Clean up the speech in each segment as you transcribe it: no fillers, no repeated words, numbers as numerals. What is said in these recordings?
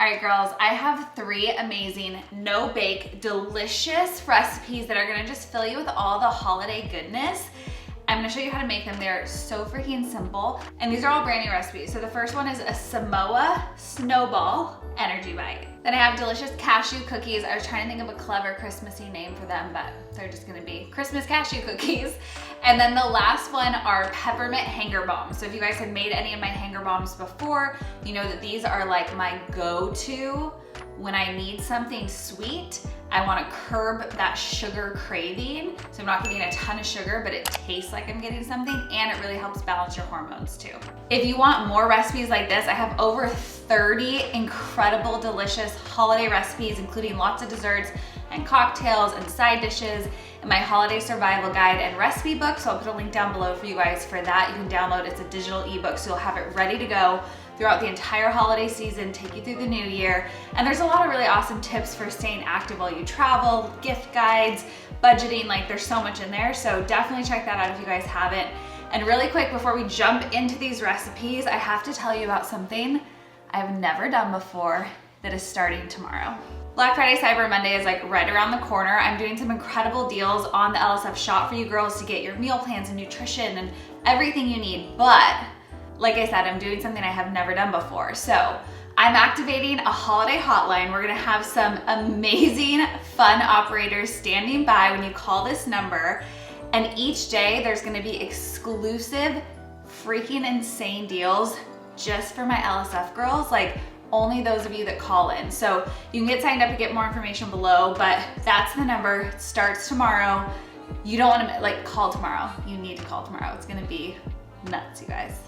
All right, girls, I have 3 amazing, no-bake, delicious recipes that are gonna just fill you with all the holiday goodness. I'm gonna show you how to make them. They're so freaking simple. And these are all brand new recipes. So the first one is a Samoa Snowball Energy Bite. Then I have delicious cashew cookies. I was trying to think of a clever Christmassy name for them, but they're just gonna be Christmas cashew cookies. And then the last one are peppermint hanger bombs. So if you guys have made any of my hanger bombs before, you know that these are like my go-to when I need something sweet. I wanna curb that sugar craving. So I'm not getting a ton of sugar, but it tastes like I'm getting something, and it really helps balance your hormones too. If you want more recipes like this, I have over 30 incredible, delicious holiday recipes, including lots of desserts and cocktails and side dishes in my holiday survival guide and recipe book. So I'll put a link down below for you guys for that. You can download it. It's a digital ebook, so you'll have it ready to go throughout the entire holiday season, take you through the new year. And there's a lot of really awesome tips for staying active while you travel, gift guides, budgeting, like there's so much in there. So definitely check that out if you guys haven't. And really quick, before we jump into these recipes, I have to tell you about something I've never done before that is starting tomorrow. Black Friday, Cyber Monday is like right around the corner. I'm doing some incredible deals on the LSF shop for you girls to get your meal plans and nutrition and everything you need. But like I said, I'm doing something I have never done before. So I'm activating a holiday hotline. We're gonna have some amazing, fun operators standing by when you call this number. And each day there's gonna be exclusive, freaking insane deals just for my LSF girls. Like only those of you that call in. So you can get signed up and get more information below, but that's the number. It starts tomorrow. You don't wanna like call tomorrow. You need to call tomorrow. It's gonna be nuts, you guys.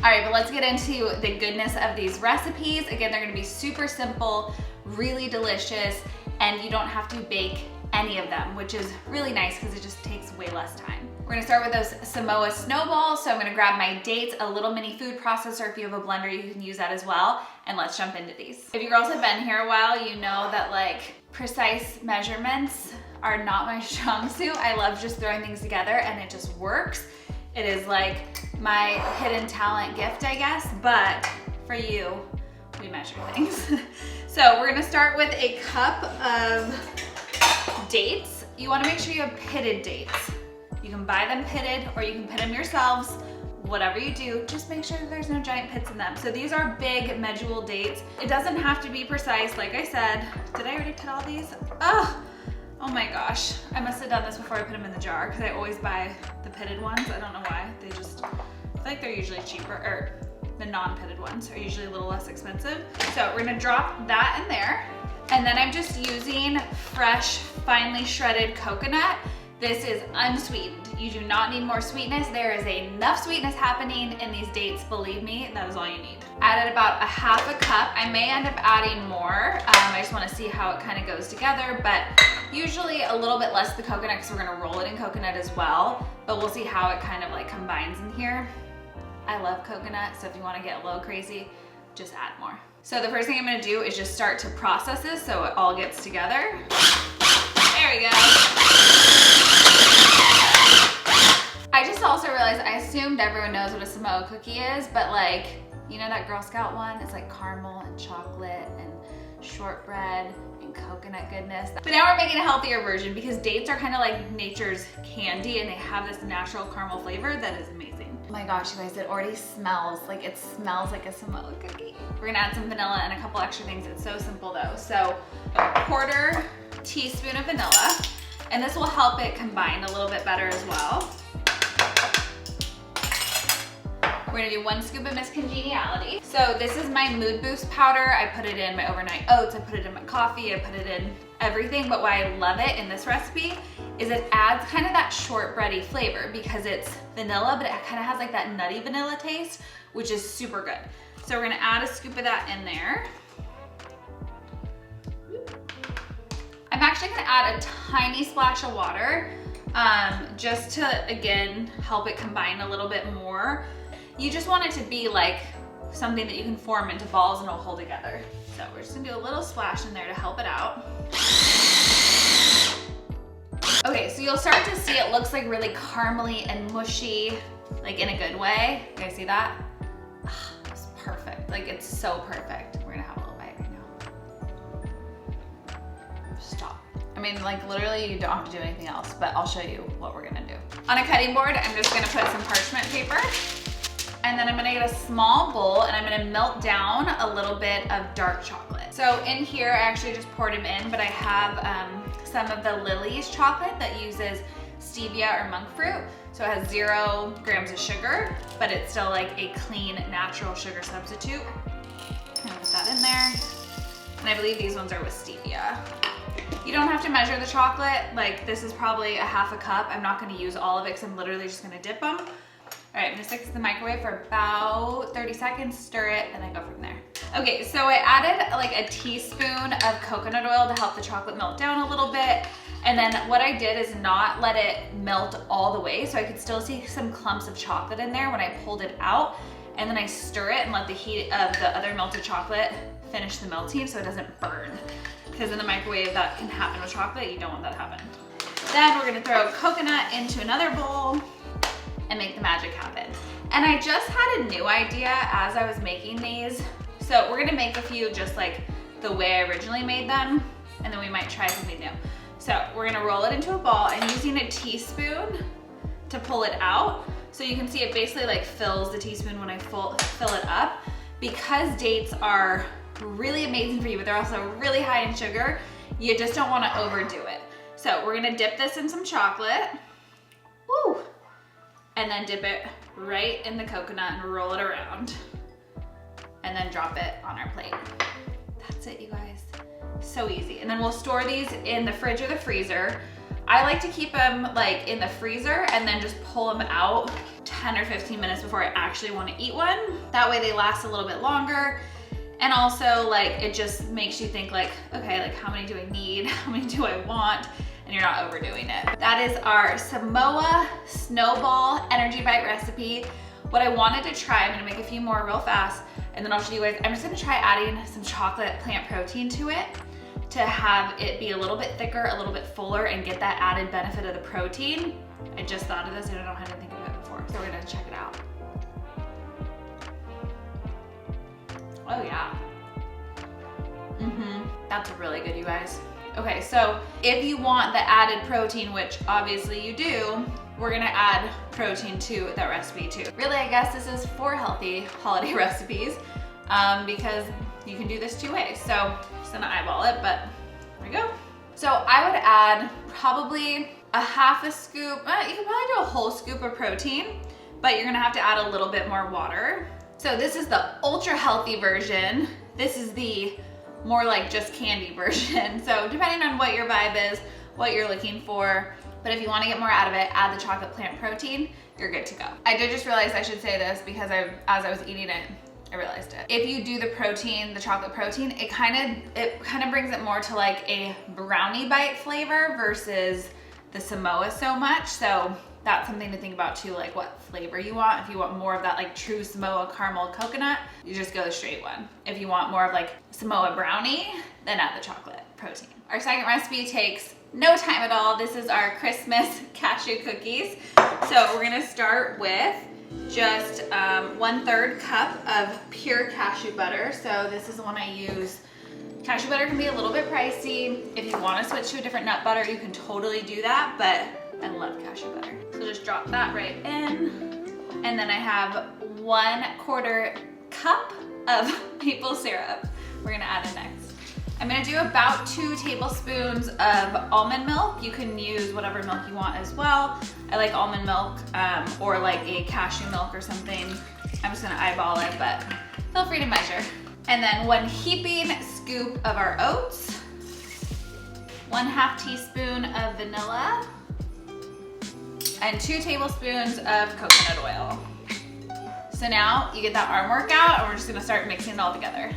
All right, but let's get into the goodness of these recipes. Again, they're gonna be super simple, really delicious, and you don't have to bake any of them, which is really nice because it just takes way less time. We're gonna start with those Samoa snowballs. So I'm gonna grab my dates, a little mini food processor. If you have a blender, you can use that as well. And let's jump into these. If you girls have been here a while, you know that like precise measurements are not my strong suit. I love just throwing things together and it just works. It is like my hidden talent gift, I guess, but for you, we measure things. So we're gonna start with a cup of dates. You wanna make sure you have pitted dates. You can buy them pitted or you can pit them yourselves. Whatever you do, just make sure that there's no giant pits in them. So these are big medjool dates. It doesn't have to be precise, like I said. Did I already pit all these? Oh my gosh. I must have done this before I put them in the jar because I always buy the pitted ones. I don't know why. They just, I feel like they're usually cheaper, or the non-pitted ones are usually a little less expensive. So we're gonna drop that in there. And then I'm just using fresh, finely shredded coconut. This is unsweetened. You do not need more sweetness. There is enough sweetness happening in these dates, believe me, that is all you need. Added about a half a cup. I may end up adding more. I just wanna see how it kind of goes together, but usually a little bit less the coconut because we're gonna roll it in coconut as well, but we'll see how it kind of like combines in here. I love coconut, so if you wanna get a little crazy, just add more. So the first thing I'm gonna do is just start to process this so it all gets together. There we go. I just also realized I assumed everyone knows what a Samoa cookie is, but like, you know that Girl Scout one? It's like caramel and chocolate and shortbread and coconut goodness. But now we're making a healthier version because dates are kind of like nature's candy and they have this natural caramel flavor that is amazing. Oh my gosh, you guys, it already smells like a Samoa cookie. We're gonna add some vanilla and a couple extra things. It's so simple though. So a quarter teaspoon of vanilla, and this will help it combine a little bit better as well. We're gonna do 1 scoop of Miss Congeniality. So this is my mood boost powder. I put it in my overnight oats, I put it in my coffee, I put it in everything, but why I love it in this recipe is it adds kind of that shortbready flavor because it's vanilla, but it kind of has like that nutty vanilla taste, which is super good. So we're gonna add a scoop of that in there. I'm actually gonna add a tiny splash of water just to, again, help it combine a little bit more. You just want it to be like something that you can form into balls and it'll hold together. So we're just gonna do a little splash in there to help it out. Okay, so you'll start to see it looks like really caramely and mushy, like in a good way. You guys see that? It's perfect, like it's so perfect. We're gonna have a little bite right now. mean, like literally you don't have to do anything else, but I'll show you what we're gonna do. On a cutting board, I'm just gonna put some parchment paper, and then I'm gonna get a small bowl and I'm gonna melt down a little bit of dark chocolate. So in here, I actually just poured them in, but I have some of the Lily's chocolate that uses stevia or monk fruit. So it has 0 grams of sugar, but it's still like a clean, natural sugar substitute. I'm gonna put that in there. And I believe these ones are with stevia. You don't have to measure the chocolate. Like this is probably a half a cup. I'm not gonna use all of it because I'm literally just gonna dip them. All right, I'm gonna stick this in the microwave for about 30 seconds, stir it, and then go from there. Okay, so I added like a teaspoon of coconut oil to help the chocolate melt down a little bit. And then what I did is not let it melt all the way, so I could still see some clumps of chocolate in there when I pulled it out. And then I stir it and let the heat of the other melted chocolate finish the melting so it doesn't burn. Because in the microwave that can happen with chocolate, you don't want that to happen. Then we're gonna throw coconut into another bowl and make the magic happen. And I just had a new idea as I was making these. So we're gonna make a few just like the way I originally made them, and then we might try something new. So we're gonna roll it into a ball and using a teaspoon to pull it out. So you can see it basically like fills the teaspoon when I fill it up. Because dates are really amazing for you, but they're also really high in sugar, you just don't wanna overdo it. So we're gonna dip this in some chocolate. Woo! And then dip it right in the coconut and roll it around. And then drop it on our plate. That's it, you guys. So easy. And then we'll store these in the fridge or the freezer. I like to keep them like in the freezer and then just pull them out 10 or 15 minutes before I actually want to eat one. That way they last a little bit longer. And also like it just makes you think like, okay, like how many do I need? How many do I want? And you're not overdoing it. That is our Samoa Snowball Energy Bite recipe. What I wanted to try, I'm gonna make a few more real fast, and then I'll show you guys, I'm just gonna try adding some chocolate plant protein to it to have it be a little bit thicker, a little bit fuller, and get that added benefit of the protein. I just thought of this, I don't know how to think of it before, so we're gonna check it out. Oh yeah. That's really good, you guys. Okay, so if you want the added protein, which obviously you do, we're gonna add protein to that recipe too. Really, I guess this is for healthy holiday recipes because you can do this 2 ways. So just gonna eyeball it, but there we go. So I would add probably a half a scoop, you can probably do a whole scoop of protein, but you're gonna have to add a little bit more water. So this is the ultra healthy version. This is the more like just candy version. So depending on what your vibe is, what you're looking for, but if you want to get more out of it, add the chocolate plant protein, you're good to go. I did just realize I should say this because as I was eating it, I realized it. If you do the protein, the chocolate protein, it kind of brings it more to like a brownie bite flavor versus the Samoa so much. So that's something to think about too, like what flavor you want. If you want more of that like true Samoa caramel coconut, you just go the straight one. If you want more of like Samoa brownie, then add the chocolate protein. Our second recipe takes no time at all. This is our Christmas cashew cookies. So we're gonna start with just 1/3 cup of pure cashew butter. So this is the one I use. Cashew butter can be a little bit pricey. If you wanna switch to a different nut butter, you can totally do that, but I love cashew butter. So just drop that right in. And then I have 1/4 cup of maple syrup. We're gonna add it next. I'm gonna do about 2 tablespoons of almond milk. You can use whatever milk you want as well. I like almond milk or like a cashew milk or something. I'm just gonna eyeball it, but feel free to measure. And then 1 heaping scoop of our oats, 1/2 teaspoon of vanilla, and 2 tablespoons of coconut oil. So now you get that arm work out and we're just gonna start mixing it all together.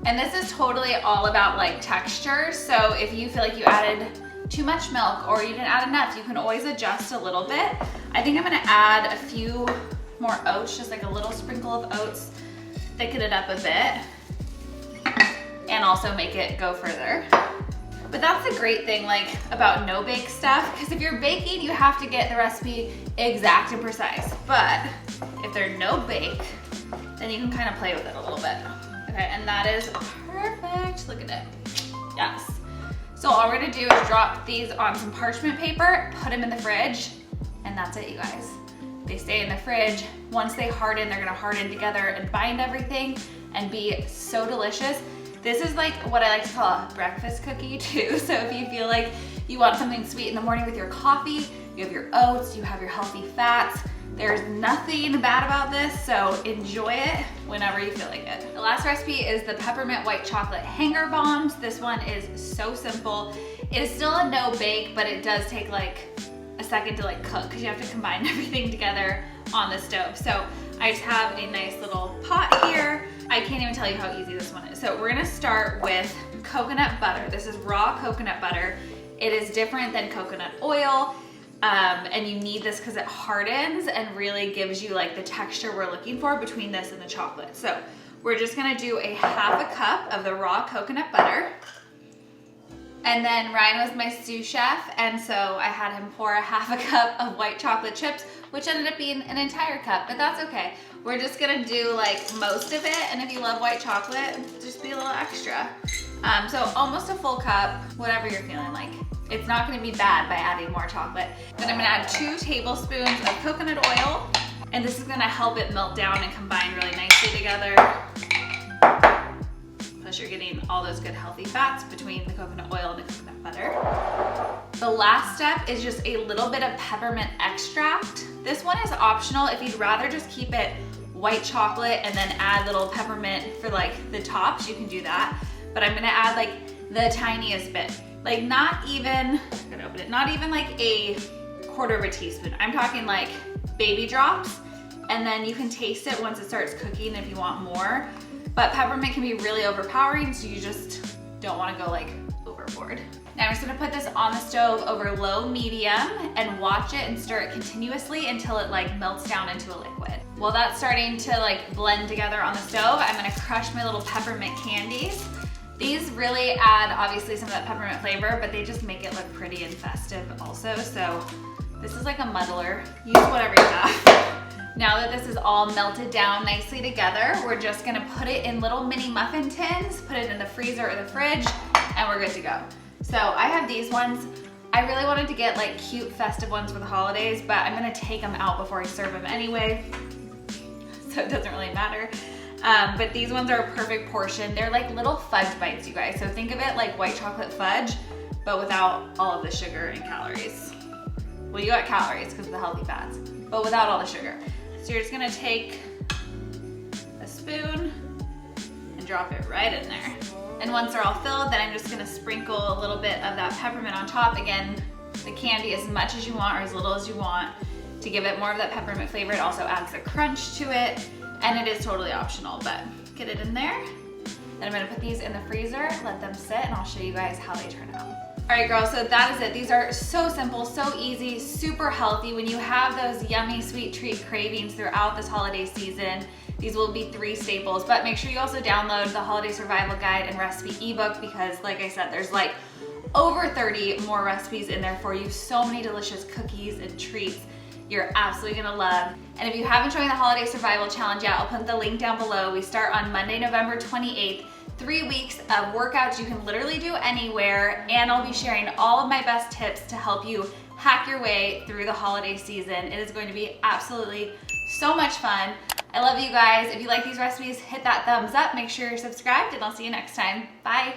And this is totally all about like texture. So if you feel like you added too much milk or you didn't add enough, you can always adjust a little bit. I think I'm gonna add a few more oats, just like a little sprinkle of oats, thicken it up a bit, and also make it go further. But that's the great thing like about no bake stuff, because if you're baking, you have to get the recipe exact and precise. But if they're no bake, then you can kind of play with it a little bit. Okay, and that is perfect. Look at it. Yes. So all we're gonna do is drop these on some parchment paper, put them in the fridge, and that's it, you guys. They stay in the fridge. Once they harden, they're gonna harden together and bind everything and be so delicious. This is like what I like to call a breakfast cookie too. So if you feel like you want something sweet in the morning with your coffee, you have your oats, you have your healthy fats, there's nothing bad about this, so enjoy it whenever you feel like it. The last recipe is the peppermint white chocolate hanger bombs. This one is so simple. It is still a no bake, but it does take like a second to like cook because you have to combine everything together on the stove. So I just have a nice little pot here. I can't even tell you how easy this one is. So we're gonna start with coconut butter. This is raw coconut butter. It is different than coconut oil. And you need this because it hardens and really gives you like the texture we're looking for between this and the chocolate. So we're just gonna do a ½ cup of the raw coconut butter. And then Ryan was my sous chef, and so I had him pour a ½ cup of white chocolate chips, which ended up being an entire cup, but that's okay. We're just gonna do like most of it, and if you love white chocolate, just be a little extra. So almost a full cup, whatever you're feeling like. It's not gonna be bad by adding more chocolate. Then I'm gonna add 2 tablespoons of coconut oil, and this is gonna help it melt down and combine really nicely together. Plus you're getting all those good healthy fats between the coconut oil and the coconut butter. The last step is just a little bit of peppermint extract. This one is optional. If you'd rather just keep it white chocolate and then add little peppermint for like the tops, you can do that. But I'm gonna add like the tiniest bit. Like not even, I'm gonna open it, not even like a quarter of a teaspoon. I'm talking like baby drops, and then you can taste it once it starts cooking if you want more. But peppermint can be really overpowering, so you just don't wanna go like overboard. Now I'm just gonna put this on the stove over low medium and watch it and stir it continuously until it like melts down into a liquid. While that's starting to like blend together on the stove, I'm gonna crush my little peppermint candies. These really add obviously some of that peppermint flavor, but they just make it look pretty and festive also. So this is like a muddler. Use whatever you have. Now that this is all melted down nicely together, we're just gonna put it in little mini muffin tins, put it in the freezer or the fridge, and we're good to go. So I have these ones. I really wanted to get like cute festive ones for the holidays, but I'm gonna take them out before I serve them anyway, so it doesn't really matter. But these ones are a perfect portion. They're like little fudge bites, you guys. So think of it like white chocolate fudge, but without all of the sugar and calories. Well, you got calories because of the healthy fats, but without all the sugar. So you're just gonna take a spoon and drop it right in there. And once they're all filled, then I'm just gonna sprinkle a little bit of that peppermint on top. Again, the candy as much as you want or as little as you want to give it more of that peppermint flavor. It also adds the crunch to it. And it is totally optional, but get it in there. Then I'm gonna put these in the freezer, let them sit, and I'll show you guys how they turn out. All right, girls, so that is it. These are so simple, so easy, super healthy. When you have those yummy sweet treat cravings throughout this holiday season, these will be 3 staples, but make sure you also download the Holiday Survival Guide and Recipe ebook because like I said, there's like over 30 more recipes in there for you. So many delicious cookies and treats you're absolutely gonna love. And if you haven't joined the Holiday Survival Challenge yet, I'll put the link down below. We start on Monday, November 28th. 3 weeks of workouts you can literally do anywhere, and I'll be sharing all of my best tips to help you hack your way through the holiday season. It is going to be absolutely so much fun. I love you guys. If you like these recipes, hit that thumbs up. Make sure you're subscribed, and I'll see you next time. Bye.